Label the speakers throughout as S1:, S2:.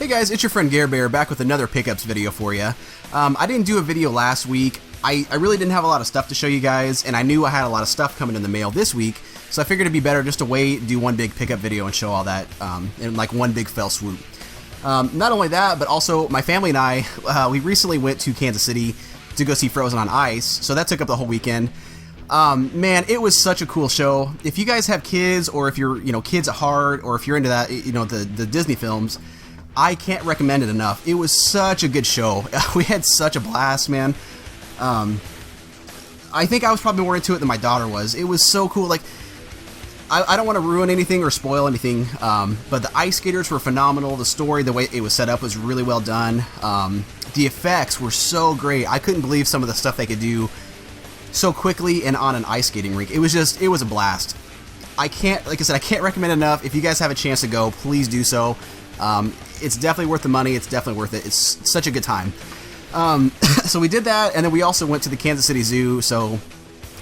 S1: guys, it's your friend Gare back with another pickups video for you. I didn't do a video last week. I really didn't have a lot of stuff to show you guys, and I knew I had a lot of stuff coming in the mail this week, so I figured it'd be better just to wait, do one big pickup video and show all that in like one big fell swoop. Not only that, but also my family and I, we recently went to Kansas City to go see Frozen on Ice, so that took up the whole weekend. Man, it was such a cool show. If you guys have kids, or if you're, kids at heart, or if you're into that, the Disney films, I can't recommend it enough. It was such a good show. We had such a blast, man. I think I was probably more into it than my daughter was. It was so cool. Like, I don't want to ruin anything or spoil anything, but the ice skaters were phenomenal. The story, the way it was set up was really well done. The effects were so great. I couldn't believe some of the stuff they could do so quickly and on an ice skating rink. It was a blast. Like I said, I can't recommend enough. If you guys have a chance to go, please do so. It's definitely worth the money. It's definitely worth it. It's such a good time. So we did that, and then we also went to the Kansas City Zoo. So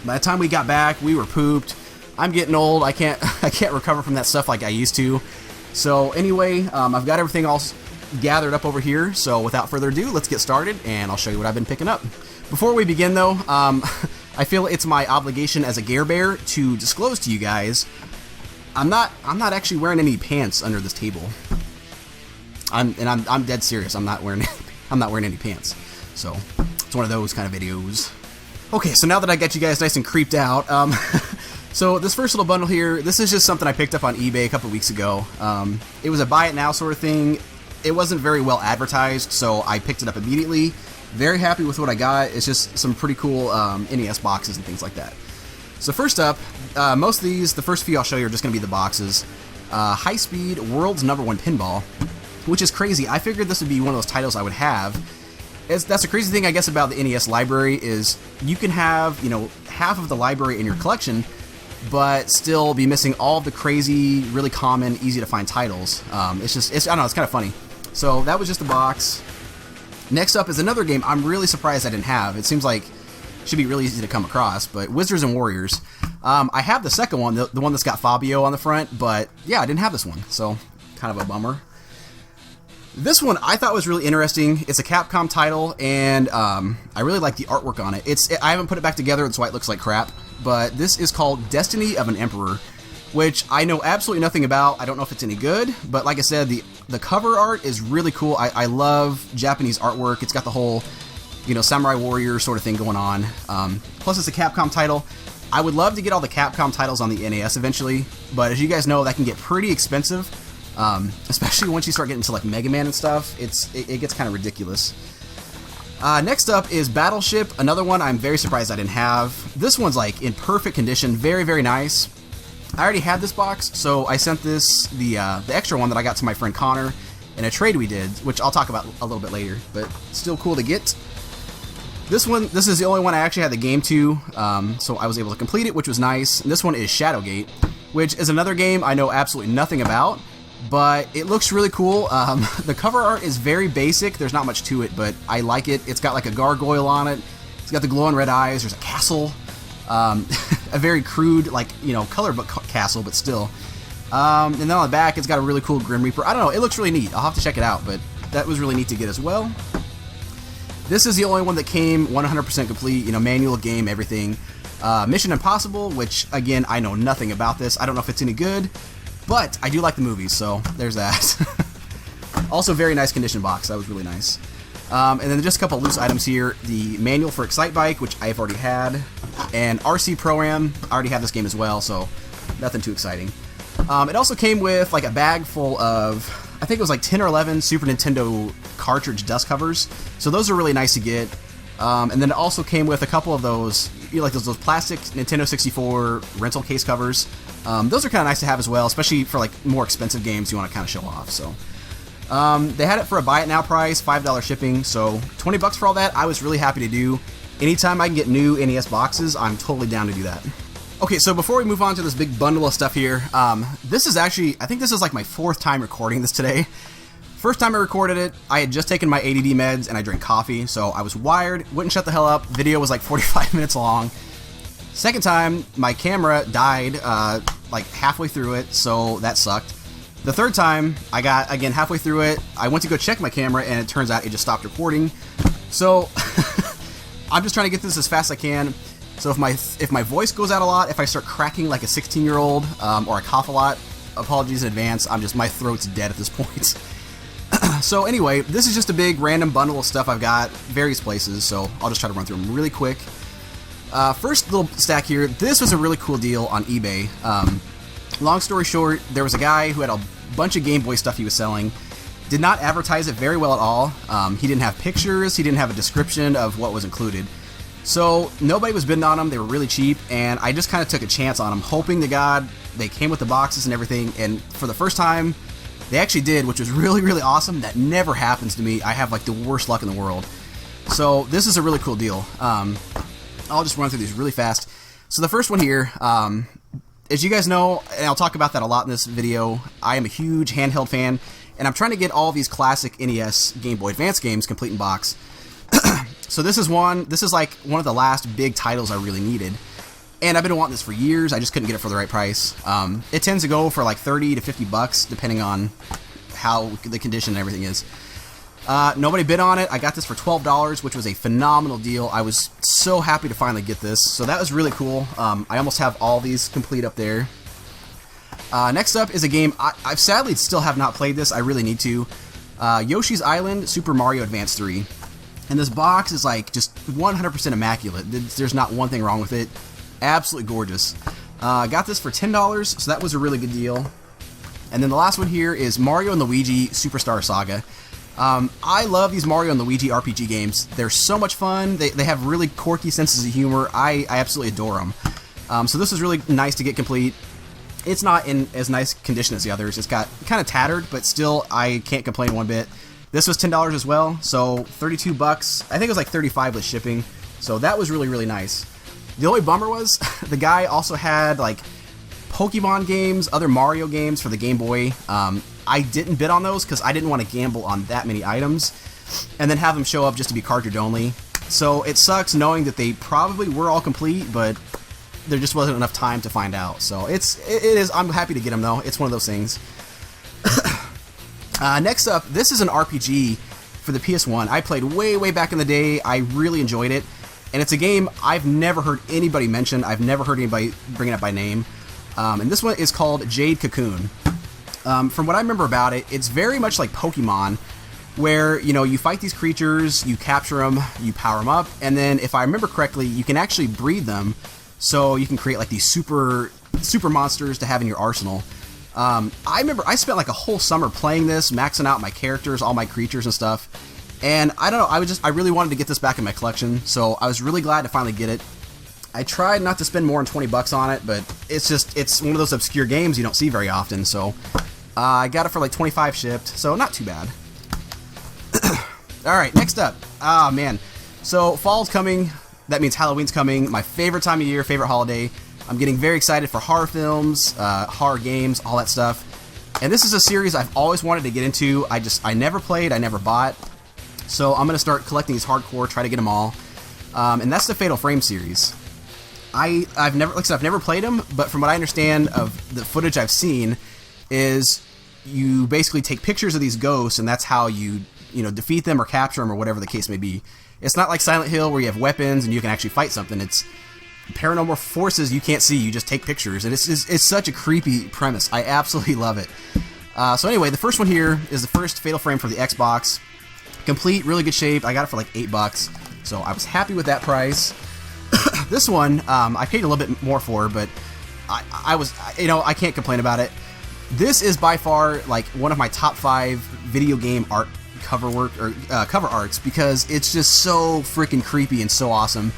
S1: by the time we got back, we were pooped. I'm getting old. I can't recover from that stuff like I used to. So anyway, I've got everything all gathered up over here. So without further ado, let's get started, and I'll show you what I've been picking up. Before we begin, though, I feel it's my obligation as a Gare Bear to disclose to you guys, I'm not actually wearing any pants under this table. I'm dead serious. I'm not wearing any pants. So it's one of those kind of videos. Okay, so now that I got you guys nice and creeped out, so this first little bundle here, this is just something I picked up on eBay a couple weeks ago. It was a buy it now sort of thing. It wasn't very well advertised, so I picked it up immediately. Very happy with what I got. It's just some pretty cool NES boxes and things like that. So first up, most of these, the first few I'll show you are just going to be the boxes. High Speed World's #1 Pinball, which is crazy. I figured this would be one of those titles I would have. That's the crazy thing, I guess, about the NES library is you can have, half of the library in your collection, but still be missing all of the crazy, really common, easy to find titles. I don't know, it's kind of funny. So that was just the box. Next up is another game I'm really surprised I didn't have. It seems like it should be really easy to come across, but Wizards and Warriors. I have the second one, the one that's got Fabio on the front, but yeah, I didn't have this one, so kind of a bummer. This one I thought was really interesting. It's a Capcom title, and I really like the artwork on it. I haven't put it back together, that's why it looks like crap, but this is called Destiny of an Emperor, which I know absolutely nothing about. I don't know if it's any good, but like I said, the cover art is really cool. I love Japanese artwork. It's got the whole, samurai warrior sort of thing going on. Plus, it's a Capcom title. I would love to get all the Capcom titles on the NES eventually, but as you guys know, that can get pretty expensive. Especially once you start getting to like Mega Man and stuff, it gets kind of ridiculous. Next up is Battleship, another one I'm very surprised I didn't have. This one's like in perfect condition, very, very nice. I already had this box, so I sent this, the extra one that I got to my friend Connor in a trade we did, which I'll talk about a little bit later, but still cool to get. This is the only one I actually had the game to, so I was able to complete it, which was nice. And this one is Shadowgate, which is another game I know absolutely nothing about, but it looks really cool. The cover art is very basic. There's not much to it, but I like it. It's got like a gargoyle on it. It's got the glowing red eyes. There's a castle. A very crude, color book castle, but still. And then on the back, it's got a really cool Grim Reaper. I don't know. It looks really neat. I'll have to check it out, but that was really neat to get as well. This is the only one that came 100% complete, manual, game, everything. Mission Impossible, which, again, I know nothing about this. I don't know if it's any good. But I do like the movies, so there's that. Also, very nice condition box. That was really nice. And then just a couple loose items here. The manual for Excite Bike, which I've already had. And RC Pro-Am. I already have this game as well, so nothing too exciting. It also came with like a bag full of, I think it was like 10 or 11 Super Nintendo cartridge dust covers. So those are really nice to get. And then it also came with a couple of those, like those plastic Nintendo 64 rental case covers. Those are kind of nice to have as well, especially for like more expensive games you want to kind of show off. So they had it for a buy it now price, $5 shipping, so $20 for all that. I was really happy to do. Anytime I can get new NES boxes, I'm totally down to do that. Okay, so before we move on to this big bundle of stuff here, this is actually, I think this is like my 4th time recording this today. First time I recorded it, I had just taken my ADD meds and I drank coffee, so I was wired, wouldn't shut the hell up. Video was like 45 minutes long. Second time, my camera died like halfway through it, so that sucked. The third time, I got, again, halfway through it, I went to go check my camera, and it turns out it just stopped recording. So, I'm just trying to get this as fast as I can. So if my voice goes out a lot, if I start cracking like a 16-year-old, or I cough a lot, apologies in advance. My throat's dead at this point. So anyway, this is just a big random bundle of stuff I've got, various places, so I'll just try to run through them really quick. First little stack here, this was a really cool deal on eBay. Long story short, there was a guy who had a bunch of Game Boy stuff he was selling, did not advertise it very well at all. He didn't have pictures, he didn't have a description of what was included. So nobody was bidding on them, they were really cheap, and I just kind of took a chance on them, hoping to God they came with the boxes and everything, and for the first time, they actually did, which was really, really awesome. That never happens to me. I have like the worst luck in the world. So this is a really cool deal. I'll just run through these really fast. So the first one here, as you guys know, and I'll talk about that a lot in this video, I am a huge handheld fan, and I'm trying to get all these classic NES Game Boy Advance games complete in box. So this is like one of the last big titles I really needed. And I've been wanting this for years, I just couldn't get it for the right price. It tends to go for like 30 to 50 bucks, depending on how the condition and everything is. Nobody bid on it. I got this for $12, which was a phenomenal deal. I was so happy to finally get this, so that was really cool. I almost have all these complete up there. Next up is a game, I sadly still have not played this, I really need to. Yoshi's Island Super Mario Advance 3. And this box is like just 100% immaculate. There's not one thing wrong with it. Absolutely gorgeous. Got this for $10, so that was a really good deal. And then the last one here is Mario and Luigi Superstar Saga. I love these Mario and Luigi RPG games. They're so much fun. They have really quirky senses of humor. I absolutely adore them. So this is really nice to get complete. It's not in as nice condition as the others. It's got kind of tattered, but still I can't complain one bit. This was $10 as well, so 32 bucks. I think it was like 35 with shipping. So that was really, really nice. The only bummer was the guy also had like Pokemon games, other Mario games for the Game Boy. I didn't bid on those because I didn't want to gamble on that many items and then have them show up just to be cartridge only. So it sucks knowing that they probably were all complete, but there just wasn't enough time to find out. So it is. I'm happy to get them though. It's one of those things. Next up, this is an RPG for the PS1. I played way back in the day. I really enjoyed it. And it's a game I've never heard anybody mention. I've never heard anybody bring it up by name. And this one is called Jade Cocoon. From what I remember about it, it's very much like Pokemon, where, you know, you fight these creatures, you capture them, you power them up, and then, if I remember correctly, you can actually breed them, so you can create like these super monsters to have in your arsenal. I remember I spent like a whole summer playing this, maxing out my characters, all my creatures and stuff. And I don't know, I really wanted to get this back in my collection, so I was really glad to finally get it. I tried not to spend more than 20 bucks on it, but it's one of those obscure games you don't see very often, so I got it for like 25 shipped, so not too bad. Alright, next up. Ah, man. So, fall's coming, that means Halloween's coming, my favorite time of year, favorite holiday. I'm getting very excited for horror films, horror games, all that stuff. And this is a series I've always wanted to get into. I never played, I never bought. So I'm going to start collecting these hardcore, try to get them all. And that's the Fatal Frame series. I've never played them, but from what I understand of the footage I've seen, is you basically take pictures of these ghosts, and that's how you defeat them or capture them or whatever the case may be. It's not like Silent Hill where you have weapons and you can actually fight something. It's paranormal forces you can't see, you just take pictures, and it's such a creepy premise. I absolutely love it. So anyway, the first one here is the first Fatal Frame for the Xbox. Complete, really good shape. I got it for like $8, so I was happy with that price. This one, I paid a little bit more for, but I can't complain about it. This is by far like one of my top 5 video game art cover arts, because it's just so freaking creepy and so awesome.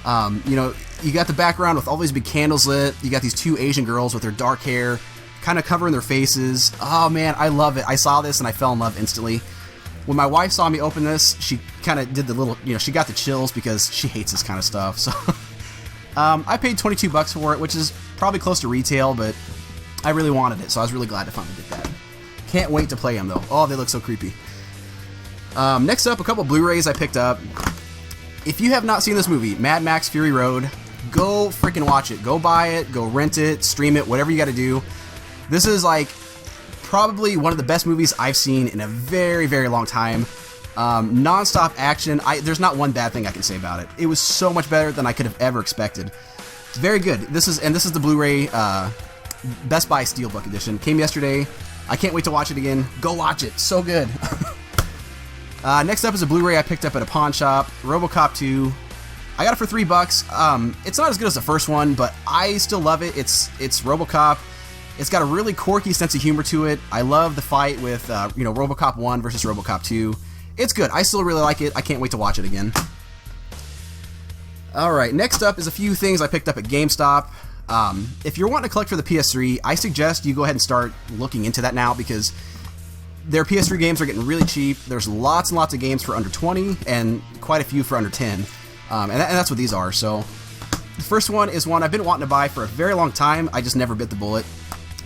S1: You got the background with all these big candles lit. You got these 2 Asian girls with their dark hair, kind of covering their faces. Oh man, I love it. I saw this and I fell in love instantly. When my wife saw me open this, she kind of did the little, she got the chills because she hates this kind of stuff. So I paid 22 bucks for it, which is probably close to retail, but I really wanted it, so I was really glad to finally get that. Can't wait to play them though. Oh, they look so creepy. Next up, a couple Blu-rays I picked up. If you have not seen this movie, Mad Max Fury Road, go freaking watch it. Go buy it, go rent it, stream it, whatever you got to do. This is like probably one of the best movies I've seen in a very, very long time. Non-stop action. There's not one bad thing I can say about it. It was so much better than I could have ever expected. It's very good. This is the Blu-ray Best Buy Steelbook edition. Came yesterday. I can't wait to watch it again. Go watch it. So good. Next up is a Blu-ray I picked up at a pawn shop. RoboCop 2. I got it for $3. It's not as good as the first one, but I still love it. It's RoboCop. It's got a really quirky sense of humor to it. I love the fight with RoboCop 1 versus RoboCop 2. It's good. I still really like it. I can't wait to watch it again. Alright, next up is a few things I picked up at GameStop. If you're wanting to collect for the PS3, I suggest you go ahead and start looking into that now, because their PS3 games are getting really cheap. There's lots and lots of games for under 20 and quite a few for under 10. And that's what these are. So the first one is one I've been wanting to buy for a very long time. I just never bit the bullet.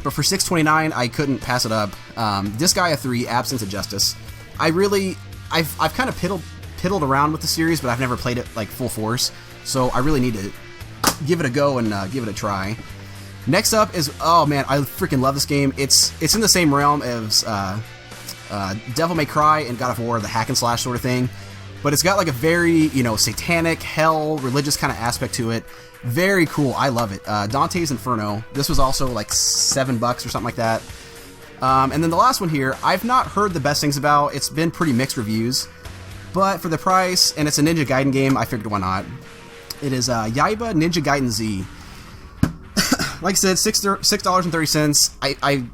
S1: But for $6.29, I couldn't pass it up. Disgaea 3: Absence of Justice. I've kind of piddled around with the series, but I've never played it like full force. So I really need to give it a go and give it a try. Next up is, oh man, I freaking love this game. It's in the same realm as Devil May Cry and God of War, the hack and slash sort of thing, but it's got like a very satanic, hell, religious kind of aspect to it. Very cool. I love it. Dante's Inferno. This was also like $7 or something like that. And then the last one here, I've not heard the best things about. It's been pretty mixed reviews, but for the price, and it's a Ninja Gaiden game, I figured why not. It is Yaiba Ninja Gaiden Z. Like I said, $6.30. I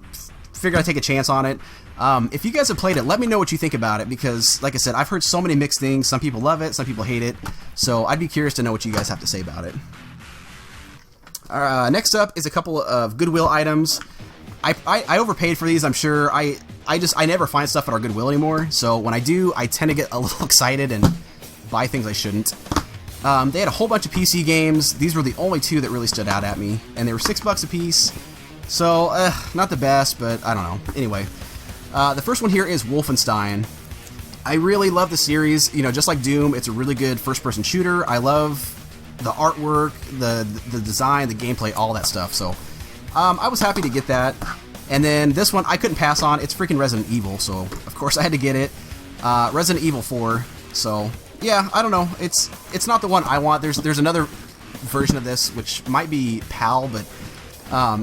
S1: figured I'd take a chance on it. If you guys have played it, let me know what you think about it, because, like I said, I've heard so many mixed things. Some people love it, some people hate it. So I'd be curious to know what you guys have to say about it. Next up is a couple of Goodwill items. I overpaid for these, I'm sure. I never find stuff at our Goodwill anymore, so when I do, I tend to get a little excited and buy things I shouldn't. They had a whole bunch of PC games. These were the only two that really stood out at me, and they were $6 a piece. So, not the best, but I don't know. Anyway, the first one here is Wolfenstein. I really love the series. Just like Doom, it's a really good first-person shooter. I love the artwork, the design, the gameplay, all that stuff. So, I was happy to get that. And then this one I couldn't pass on. It's freaking Resident Evil, so of course I had to get it. Resident Evil 4. So yeah, I don't know. It's not the one I want. There's another version of this which might be PAL, but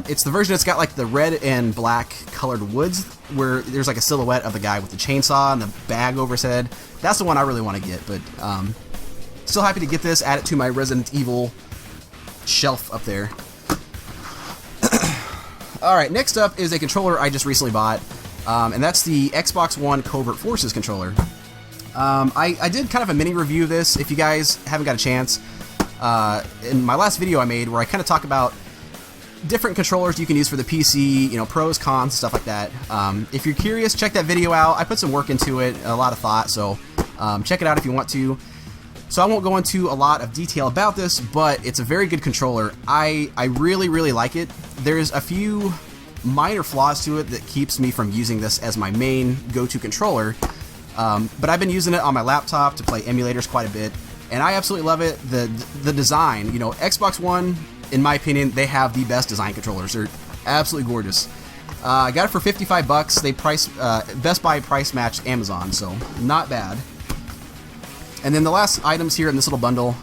S1: it's the version that's got like the red and black colored woods, where there's like a silhouette of the guy with the chainsaw and the bag over his head. That's the one I really want to get, but still happy to get this, add it to my Resident Evil shelf up there. Alright, next up is a controller I just recently bought, and that's the Xbox One Covert Forces controller. I did kind of a mini review of this, if you guys haven't got a chance, in my last video I made, where I kind of talk about different controllers you can use for the PC, pros, cons, stuff like that. If you're curious, check that video out. I put some work into it, a lot of thought, so check it out if you want to. So I won't go into a lot of detail about this, but it's a very good controller. I really, really like it. There's a few minor flaws to it that keeps me from using this as my main go-to controller, but I've been using it on my laptop to play emulators quite a bit, and I absolutely love it. The design, Xbox One, in my opinion, they have the best design controllers. They're absolutely gorgeous. I got it for $55. They Best Buy price matched Amazon, so not bad. And then the last items here in this little bundle,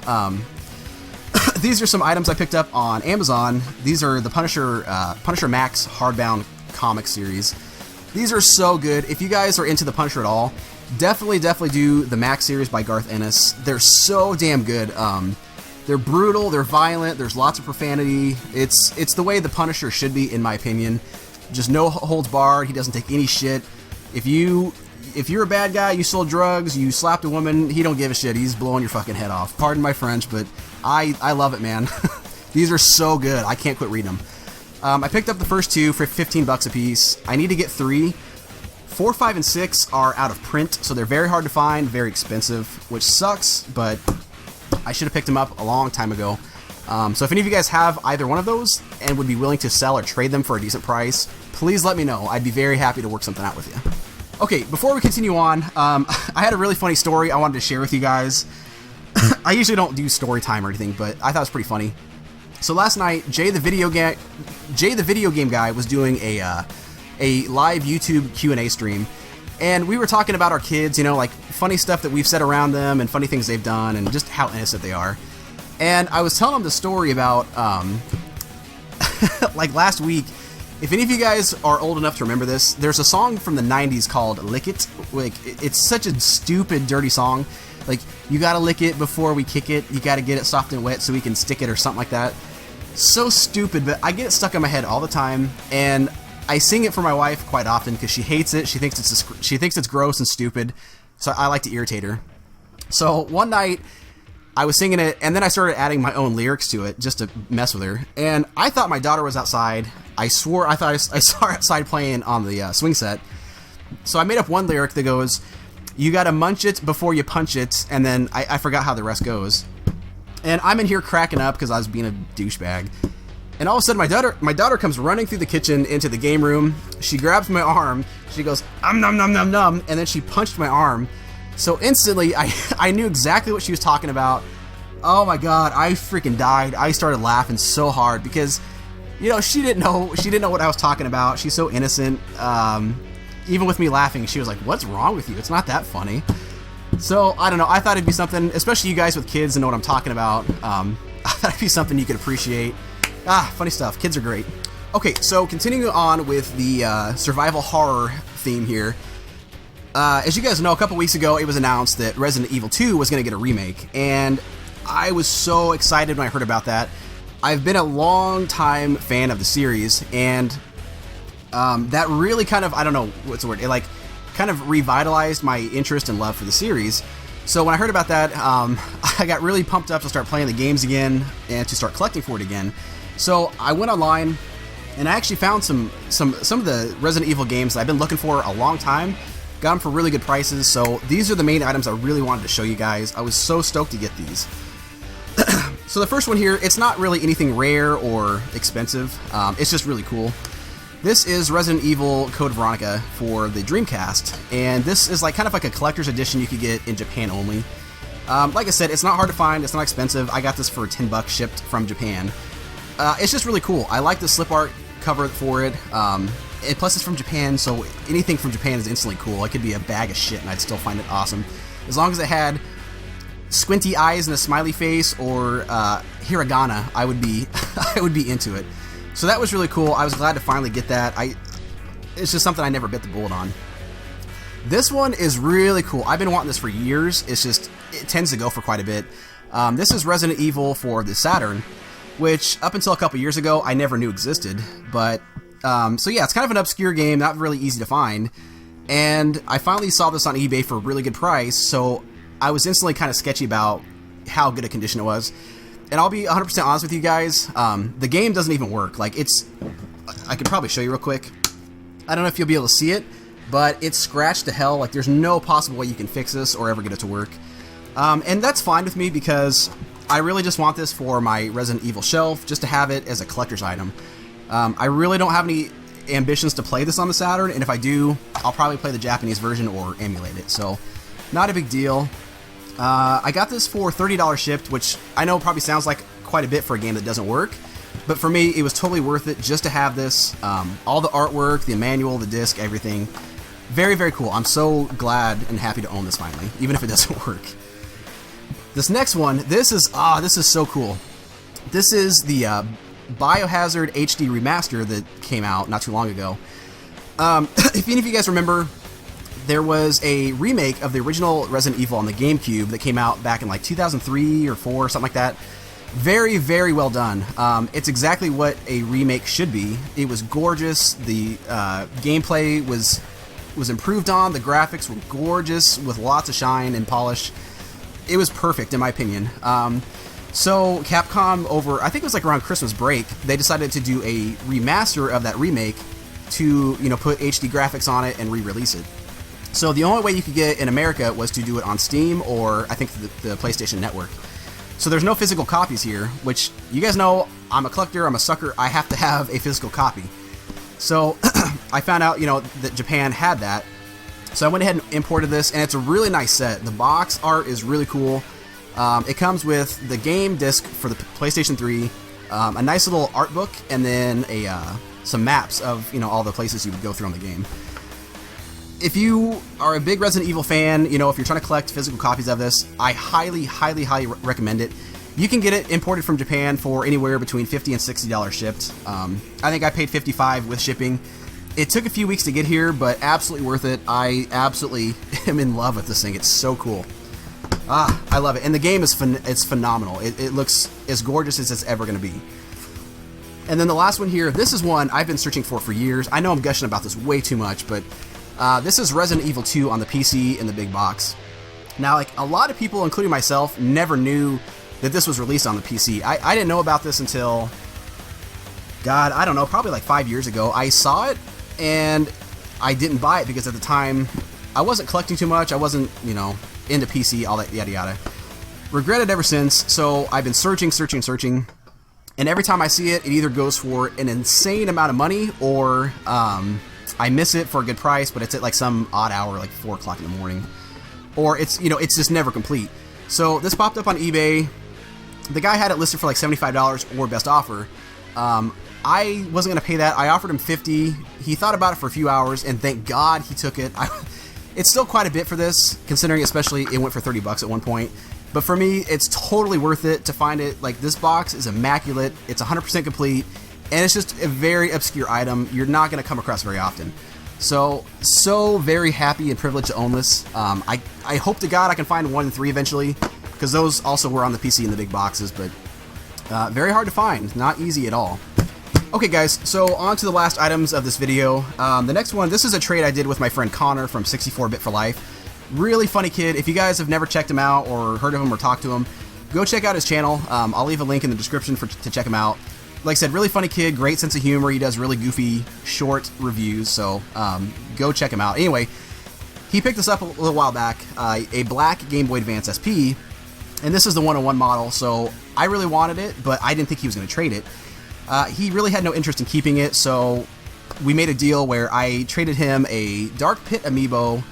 S1: these are some items I picked up on Amazon. These are the Punisher Max hardbound comic series. These are so good. If you guys are into the Punisher at all, definitely do the Max series by Garth Ennis. They're so damn good. They're brutal, they're violent, there's lots of profanity. It's the way the Punisher should be, in my opinion. Just no holds barred. He doesn't take any shit. If you're a bad guy, you sold drugs, you slapped a woman, he don't give a shit. He's blowing your fucking head off. Pardon my French, but I love it, man. These are so good. I can't quit reading them. I picked up the first two for $15 a piece. I need to get 3. 4, 5, and 6 are out of print, so they're very hard to find, very expensive, which sucks, but I should have picked them up a long time ago. So if any of you guys have either one of those and would be willing to sell or trade them for a decent price, please let me know. I'd be very happy to work something out with you. Okay, before we continue on, I had a really funny story I wanted to share with you guys. I usually don't do story time or anything, but I thought it was pretty funny. So last night, Jay the video game guy was doing a a live YouTube Q&A stream. And we were talking about our kids, you know, like funny stuff that we've said around them and funny things they've done and just how innocent they are. And I was telling them the story about, like last week, if any of you guys are old enough to remember this, there's a song from the 90s called Lick It. Like, it's such a stupid, dirty song. Like, you gotta lick it before we kick it, you gotta get it soft and wet so we can stick it or something like that. So stupid, but I get it stuck in my head all the time, and I sing it for my wife quite often because she hates it. She thinks it's gross and stupid, so I like to irritate her. So one night, I was singing it, and then I started adding my own lyrics to it just to mess with her. And I thought my daughter was outside. I swore I saw her outside playing on the swing set. So I made up one lyric that goes, "You gotta munch it before you punch it," and then I forgot how the rest goes. And I'm in here cracking up because I was being a douchebag. And all of a sudden, my daughter comes running through the kitchen into the game room. She grabs my arm. She goes, nom nom nom nom, and then she punched my arm. So instantly, I knew exactly what she was talking about. Oh my god, I freaking died. I started laughing so hard because, you know, she didn't know what I was talking about. She's so innocent. Even with me laughing, she was like, "What's wrong with you? It's not that funny." So I don't know. I thought it'd be something, especially you guys with kids and know what I'm talking about. I thought it'd be something you could appreciate. Funny stuff. Kids are great. Okay, so continuing on with the survival horror theme here. As you guys know, a couple weeks ago, it was announced that Resident Evil 2 was going to get a remake, and I was so excited when I heard about that. I've been a long-time fan of the series, and that really kind of, I don't know what's the word, it like kind of revitalized my interest and love for the series. So when I heard about that, I got really pumped up to start playing the games again and to start collecting for it again. So I went online, and I actually found some of the Resident Evil games that I've been looking for a long time. Got them for really good prices, so these are the main items I really wanted to show you guys. I was so stoked to get these. So the first one here, it's not really anything rare or expensive. It's just really cool. This is Resident Evil Code Veronica for the Dreamcast, and this is like kind of like a collector's edition you could get in Japan only. Like I said, it's not hard to find, it's not expensive. I got this for $10 shipped from Japan. It's just really cool. I like the slip art cover for it. And plus it's from Japan, so anything from Japan is instantly cool. It could be a bag of shit and I'd still find it awesome. As long as it had squinty eyes and a smiley face or hiragana, I would be I would be into it. So that was really cool. I was glad to finally get that. It's just something I never bit the bullet on. This one is really cool. I've been wanting this for years. It tends to go for quite a bit. This is Resident Evil for the Saturn, which up until a couple years ago I never knew existed. But so yeah, it's kind of an obscure game, not really easy to find. And I finally saw this on eBay for a really good price, so I was instantly kind of sketchy about how good a condition it was. And I'll be 100% honest with you guys, the game doesn't even work. Like, I could probably show you real quick. I don't know if you'll be able to see it, but it's scratched to hell. Like, there's no possible way you can fix this or ever get it to work. And that's fine with me because I really just want this for my Resident Evil shelf, just to have it as a collector's item. I really don't have any ambitions to play this on the Saturn, and if I do, I'll probably play the Japanese version or emulate it, so not a big deal. I got this for $30 shipped, which I know probably sounds like quite a bit for a game that doesn't work, but for me, it was totally worth it just to have this. All the artwork, the manual, the disc, everything. Very, very cool. I'm so glad and happy to own this finally, even if it doesn't work. This next one, this is so cool. This is the Biohazard HD remaster that came out not too long ago. If any of you guys remember, there was a remake of the original Resident Evil on the GameCube that came out back in like 2003 or 4 or something like that. Very, very well done. It's exactly what a remake should be. It was gorgeous. The gameplay was improved on. The graphics were gorgeous with lots of shine and polish. It was perfect in my opinion. So Capcom, over I think it was like around Christmas break, they decided to do a remaster of that remake to, you know, put HD graphics on it and re-release it. So the only way you could get it in America was to do it on Steam or I think the PlayStation Network. So there's no physical copies here, which you guys know I'm a collector, I'm a sucker, I have to have a physical copy. So I found out, you know, that Japan had that. So I went ahead and imported this, and it's a really nice set. The box art is really cool. It comes with the game disc for the PlayStation 3, a nice little art book, and then a some maps of, you know, all the places you would go through on the game. If you are a big Resident Evil fan, you know, if you're trying to collect physical copies of this, I highly, highly, highly recommend it. You can get it imported from Japan for anywhere between $50 and $60 shipped. I think I paid $55 with shipping. It took a few weeks to get here, but absolutely worth it. I absolutely am in love with this thing. It's so cool. I love it. And the game is it's phenomenal. It looks as gorgeous as it's ever going to be. And then the last one here, this is one I've been searching for years. I know I'm gushing about this way too much, but this is Resident Evil 2 on the PC in the big box. Now, like, a lot of people, including myself, never knew that this was released on the PC. I didn't know about this until, God, I don't know, probably like 5 years ago. I saw it, and I didn't buy it because at the time, I wasn't collecting too much. I wasn't, you know, into PC, all that yada yada. Regret it ever since, so I've been searching, and every time I see it, it either goes for an insane amount of money, or I miss it for a good price, but it's at like some odd hour, like 4 o'clock in the morning. Or it's, you know, it's just never complete. So this popped up on eBay. The guy had it listed for like $75 or best offer. I wasn't going to pay that. I offered him $50. He thought about it for a few hours, and thank God he took it. It's still quite a bit for this, considering especially it went for $30 at one point. But for me, it's totally worth it to find it. Like, this box is immaculate. It's 100% complete, and it's just a very obscure item you're not going to come across very often. So very happy and privileged to own this. I hope to God I can find 1 and 3 eventually, because those also were on the PC in the big boxes, but very hard to find. Not easy at all. Okay, guys, so on to the last items of this video. The next one, this is a trade I did with my friend Connor from 64-Bit for Life. Really funny kid. If you guys have never checked him out or heard of him or talked to him, go check out his channel. I'll leave a link in the description to check him out. Like I said, really funny kid, great sense of humor. He does really goofy, short reviews, so go check him out. Anyway, he picked this up a little while back, a black Game Boy Advance SP, and this is the 101 model, so I really wanted it, but I didn't think he was going to trade it. He really had no interest in keeping it, so we made a deal where I traded him a Dark Pit amiibo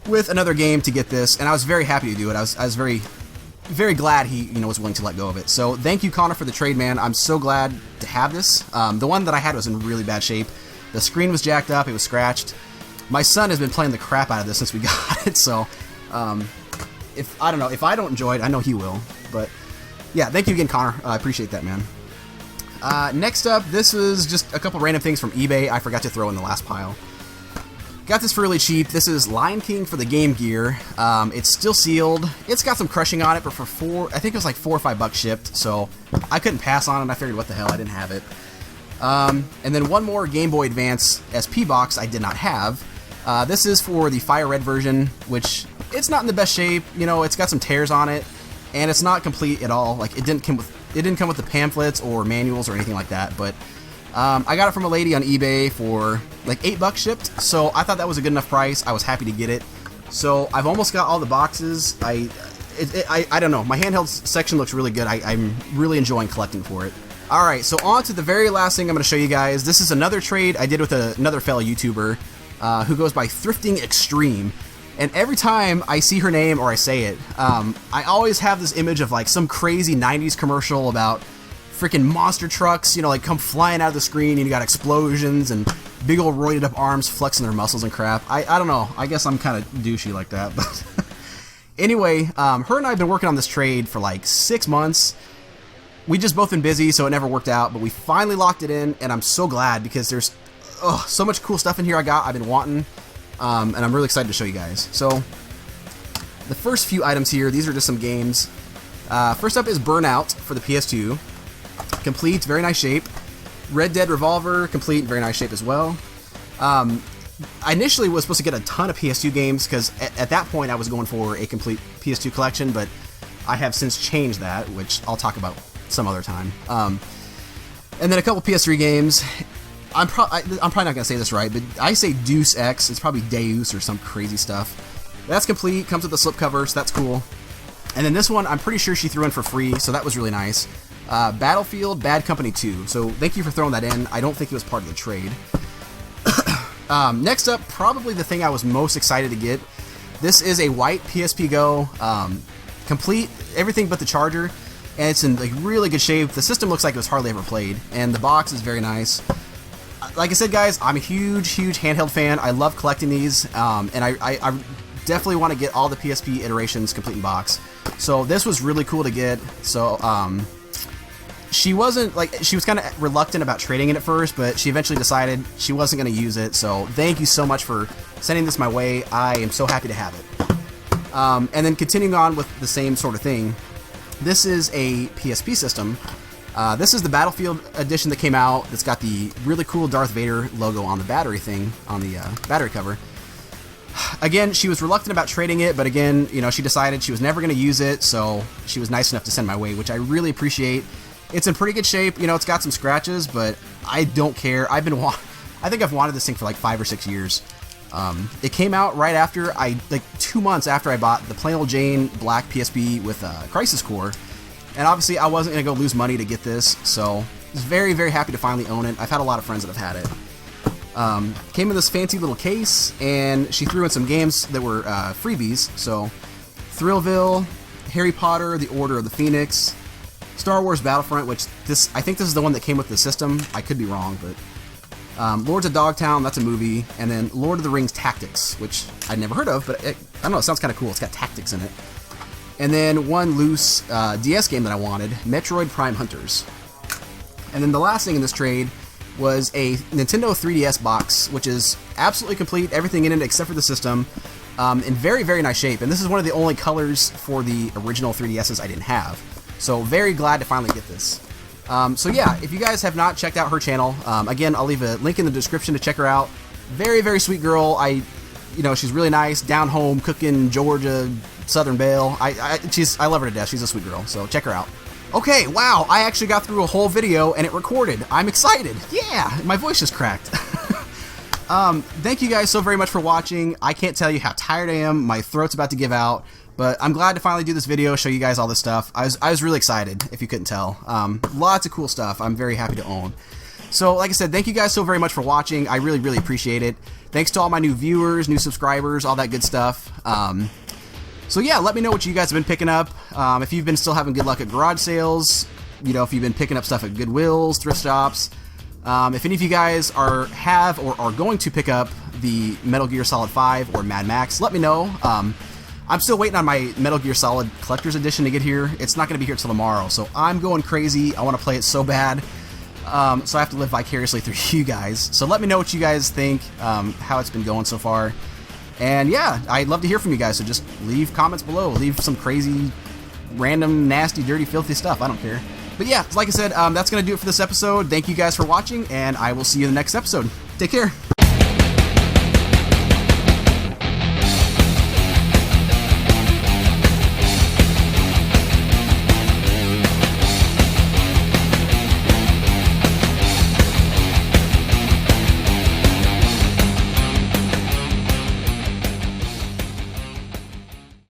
S1: with another game to get this, and I was very happy to do it. I was very, very glad he, you know, was willing to let go of it. So thank you, Connor, for the trade, man. I'm so glad to have this. The one that I had was in really bad shape. The screen was jacked up. It was scratched. My son has been playing the crap out of this since we got it, so if I don't know, if I don't enjoy it, I know he will. But yeah, thank you again, Connor. I appreciate that, man. Next up, this was just a couple random things from eBay I forgot to throw in the last pile. Got this for really cheap. This is Lion King for the Game Gear. It's still sealed. It's got some crushing on it, but for I think it was like $4 or $5 shipped, so I couldn't pass on it. I figured, what the hell, I didn't have it. And then one more Game Boy Advance SP box I did not have. This is for the Fire Red version, which it's not in the best shape. You know, it's got some tears on it, and it's not complete at all. Like, it didn't come with the pamphlets or manuals or anything like that, but I got it from a lady on eBay for like $8 shipped, so I thought that was a good enough price. I was happy to get it. So I've almost got all the boxes. I don't know. My handheld section looks really good. I'm really enjoying collecting for it. Alright, so on to the very last thing I'm going to show you guys. This is another trade I did with another fellow YouTuber who goes by Thrifting Extreme. And every time I see her name or I say it, I always have this image of like some crazy 90s commercial about freaking monster trucks, you know, like come flying out of the screen, and you got explosions and big old roided up arms flexing their muscles and crap. I don't know. I guess I'm kind of douchey like that. But anyway, her and I have been working on this trade for like 6 months. We just both been busy, so it never worked out, but we finally locked it in, and I'm so glad because there's so much cool stuff in here I've been wanting. And I'm really excited to show you guys. So, the first few items here, these are just some games. First up is Burnout for the PS2. Complete, very nice shape. Red Dead Revolver, complete, very nice shape as well. I initially was supposed to get a ton of PS2 games, because at that point I was going for a complete PS2 collection, but I have since changed that, which I'll talk about some other time. And then a couple PS3 games. I'm probably not going to say this right, but I say Deus Ex. It's probably Deus or some crazy stuff. That's complete, comes with a slipcover, so that's cool. And then this one, I'm pretty sure she threw in for free, so that was really nice. Battlefield Bad Company 2. So thank you for throwing that in. I don't think it was part of the trade. Next up, probably the thing I was most excited to get. This is a white PSP Go, complete, everything but the charger, and it's in like really good shape. The system looks like it was hardly ever played, and the box is very nice. like I said, guys, I'm a huge handheld fan. I love collecting these, and I definitely want to get all the PSP iterations complete in box. So this was really cool to get. So she was kind of reluctant about trading it at first, but she eventually decided she wasn't going to use it. So thank you so much for sending this my way. I am so happy to have it. And then continuing on with the same sort of thing, this is a PSP system. This is the Battlefield edition that came out. It's got the really cool Darth Vader logo on the battery thing, on the battery cover. Again, she was reluctant about trading it, but again, you know, she decided she was never going to use it, so she was nice enough to send my way, which I really appreciate. It's in pretty good shape. You know, it's got some scratches, but I don't care. I think I've wanted this thing for like 5 or 6 years. It came out right after like 2 months after I bought the plain old Jane black PSP with Crisis Core. And obviously I wasn't going to go lose money to get this, so I was very, very happy to finally own it. I've had a lot of friends that have had it. Came in this fancy little case, and she threw in some games that were freebies. So Thrillville, Harry Potter, The Order of the Phoenix, Star Wars Battlefront, which I think this is the one that came with the system. I could be wrong, but Lords of Dogtown, that's a movie, and then Lord of the Rings Tactics, which I'd never heard of, but I don't know, it sounds kind of cool. It's got tactics in it. And then one loose DS game that I wanted, Metroid Prime Hunters. And then the last thing in this trade was a Nintendo 3DS box, which is absolutely complete, everything in it except for the system, in very, very nice shape. And this is one of the only colors for the original 3DSs I didn't have. So very glad to finally get this. So yeah, if you guys have not checked out her channel, again, I'll leave a link in the description to check her out. Very, very sweet girl. You know, she's really nice, down home, cooking Georgia, Southern Belle. I love her to death. She's a sweet girl, so check her out. Okay, wow, I actually got through a whole video and it recorded. I'm excited. Yeah, my voice just cracked. Thank you guys so very much for watching. I can't tell you how tired I am. My throat's about to give out, but I'm glad to finally do this video, show you guys all this stuff. I was really excited, if you couldn't tell. Lots of cool stuff I'm very happy to own. So, like I said, thank you guys so very much for watching. I really, really appreciate it. Thanks to all my new viewers, new subscribers, all that good stuff. So yeah, let me know what you guys have been picking up. If you've been still having good luck at garage sales, you know, if you've been picking up stuff at Goodwills, thrift shops. If any of you guys have or are going to pick up the Metal Gear Solid 5 or Mad Max, let me know. I'm still waiting on my Metal Gear Solid Collector's Edition to get here. It's not going to be here till tomorrow, so I'm going crazy. I want to play it so bad. So I have to live vicariously through you guys. So let me know what you guys think, how it's been going so far. And yeah, I'd love to hear from you guys, so just leave comments below. Leave some crazy, random, nasty, dirty, filthy stuff. I don't care. But yeah, like I said, that's going to do it for this episode. Thank you guys for watching, and I will see you in the next episode. Take care.